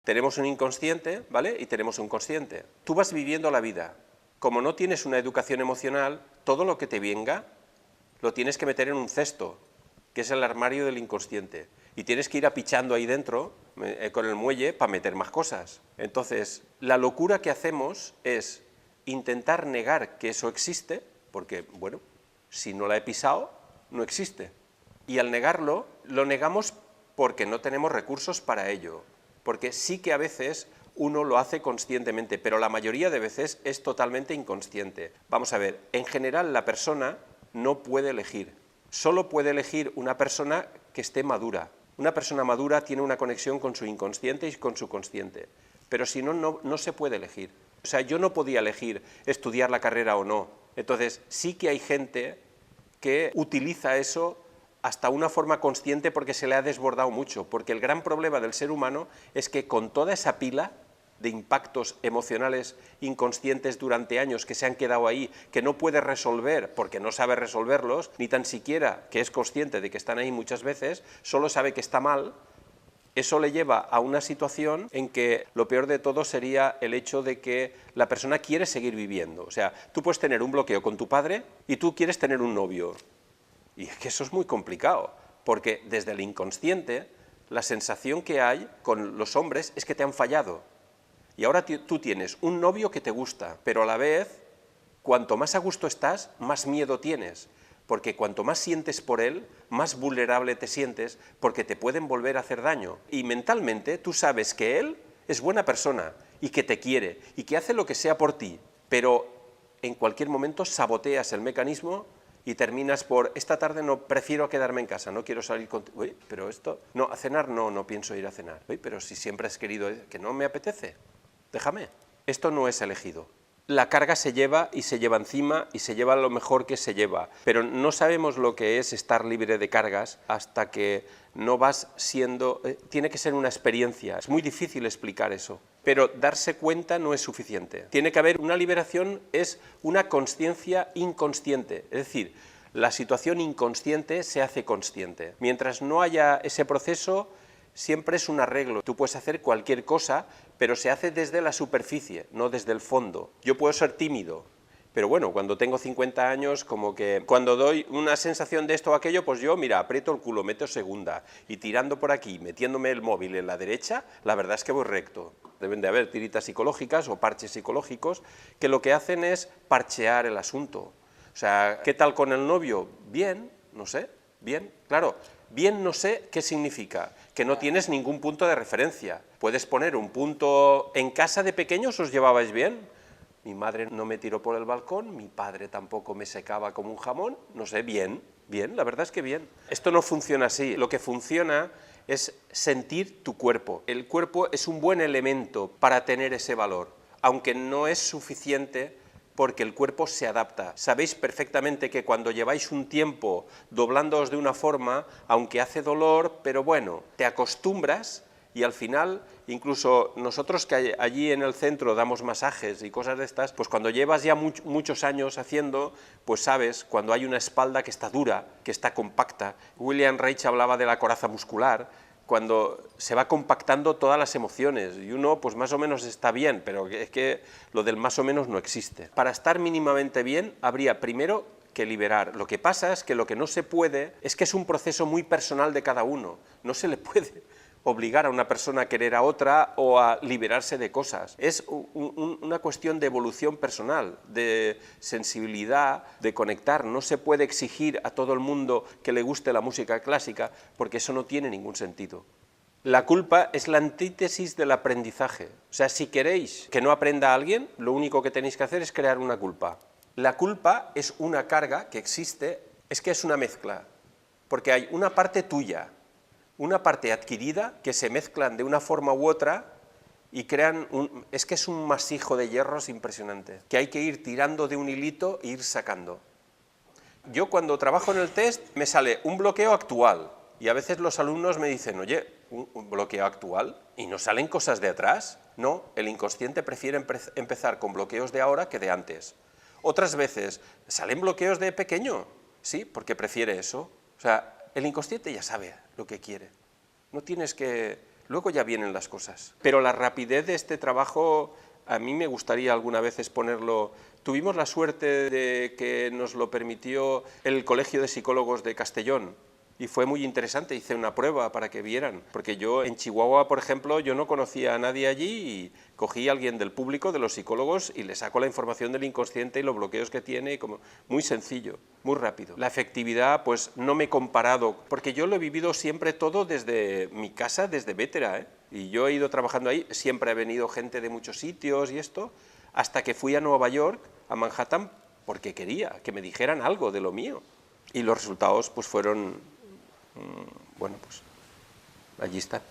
tenemos un inconsciente, ¿vale? Y tenemos un consciente. Tú vas viviendo la vida. Como no tienes una educación emocional, todo lo que te venga lo tienes que meter en un cesto, que es el armario del inconsciente. Y tienes que ir apichando ahí dentro, con el muelle, para meter más cosas. Entonces, la locura que hacemos es intentar negar que eso existe, porque, bueno, si no la he pisado, no existe. Y al negarlo, lo negamos porque no tenemos recursos para ello. Porque sí que a veces uno lo hace conscientemente, pero la mayoría de veces es totalmente inconsciente. Vamos a ver, en general la persona no puede elegir. Solo puede elegir una persona que esté madura. Una persona madura tiene una conexión con su inconsciente y con su consciente, pero si no, no se puede elegir. O sea, yo no podía elegir estudiar la carrera o no. Entonces, sí que hay gente que utiliza eso hasta una forma consciente porque se le ha desbordado mucho, porque el gran problema del ser humano es que con toda esa pila de impactos emocionales inconscientes durante años que se han quedado ahí, que no puede resolver porque no sabe resolverlos, ni tan siquiera que es consciente de que están ahí muchas veces, solo sabe que está mal. Eso le lleva a una situación en que lo peor de todo sería el hecho de que la persona quiere seguir viviendo. O sea, tú puedes tener un bloqueo con tu padre y tú quieres tener un novio. Y es que eso es muy complicado, porque desde el inconsciente la sensación que hay con los hombres es que te han fallado. Y ahora tú tienes un novio que te gusta, pero a la vez, cuanto más a gusto estás, más miedo tienes. Porque cuanto más sientes por él, más vulnerable te sientes, porque te pueden volver a hacer daño. Y mentalmente tú sabes que él es buena persona, y que te quiere, y que hace lo que sea por ti, pero en cualquier momento saboteas el mecanismo y terminas por, esta tarde no, prefiero quedarme en casa, no quiero salir contigo. Uy, pero esto, no, a cenar no pienso ir a cenar. Uy, pero si siempre has querido, que no me apetece, déjame. Esto no es elegido. La carga se lleva y se lleva encima y se lleva lo mejor que se lleva, pero no sabemos lo que es estar libre de cargas hasta que no vas siendo... tiene que ser una experiencia, es muy difícil explicar eso, pero darse cuenta no es suficiente. Tiene que haber una liberación, es una consciencia inconsciente, es decir, la situación inconsciente se hace consciente. Mientras no haya ese proceso, siempre es un arreglo. Tú puedes hacer cualquier cosa, pero se hace desde la superficie, no desde el fondo. Yo puedo ser tímido, pero bueno, cuando tengo 50 años, como que cuando doy una sensación de esto o aquello, pues yo, mira, aprieto el culo, meto segunda, y tirando por aquí, metiéndome el móvil en la derecha, la verdad es que voy recto. Deben de haber tiritas psicológicas o parches psicológicos que lo que hacen es parchear el asunto. O sea, ¿qué tal con el novio? Bien, no sé, bien, claro. Bien no sé qué significa, que no tienes ningún punto de referencia. Puedes poner un punto... ¿En casa de pequeños os llevabais bien? Mi madre no me tiró por el balcón, mi padre tampoco me secaba como un jamón, no sé, bien, la verdad es que bien. Esto no funciona así, lo que funciona es sentir tu cuerpo. El cuerpo es un buen elemento para tener ese valor, aunque no es suficiente porque el cuerpo se adapta. Sabéis perfectamente que cuando lleváis un tiempo doblándoos de una forma, aunque hace dolor, pero bueno, te acostumbras y al final, incluso nosotros que allí en el centro damos masajes y cosas de estas, pues cuando llevas ya muchos años haciendo, pues sabes cuando hay una espalda que está dura, que está compacta. William Reich hablaba de la coraza muscular, cuando se va compactando todas las emociones y uno pues más o menos está bien, pero es que lo del más o menos no existe. Para estar mínimamente bien habría primero que liberar. Lo que pasa es que lo que no se puede es que es un proceso muy personal de cada uno, no se le puede obligar a una persona a querer a otra o a liberarse de cosas. Es una cuestión de evolución personal, de sensibilidad, de conectar. No se puede exigir a todo el mundo que le guste la música clásica porque eso no tiene ningún sentido. La culpa es la antítesis del aprendizaje. O sea, si queréis que no aprenda a alguien, lo único que tenéis que hacer es crear una culpa. La culpa es una carga que existe, es que es una mezcla, porque hay una parte tuya, una parte adquirida que se mezclan de una forma u otra y crean es que es un masijo de hierros impresionante, que hay que ir tirando de un hilito e ir sacando. Yo cuando trabajo en el test me sale un bloqueo actual y a veces los alumnos me dicen, oye, ¿un bloqueo actual? ¿Y no salen cosas de atrás? No, el inconsciente prefiere empezar con bloqueos de ahora que de antes. Otras veces, ¿salen bloqueos de pequeño? Sí, porque prefiere eso. O sea, el inconsciente ya sabe lo que quiere. No tienes que... luego ya vienen las cosas. Pero la rapidez de este trabajo, a mí me gustaría alguna vez exponerlo. Tuvimos la suerte de que nos lo permitió el Colegio de Psicólogos de Castellón, y fue muy interesante, hice una prueba para que vieran, porque yo en Chihuahua, por ejemplo, yo no conocía a nadie allí y cogí a alguien del público, de los psicólogos, y le saco la información del inconsciente y los bloqueos que tiene, como muy sencillo, muy rápido. La efectividad, pues no me he comparado, porque yo lo he vivido siempre todo desde mi casa, desde Vétera, y yo he ido trabajando ahí, siempre ha venido gente de muchos sitios y esto, hasta que fui a Nueva York, a Manhattan, porque quería que me dijeran algo de lo mío. Y los resultados pues fueron, bueno, pues allí está.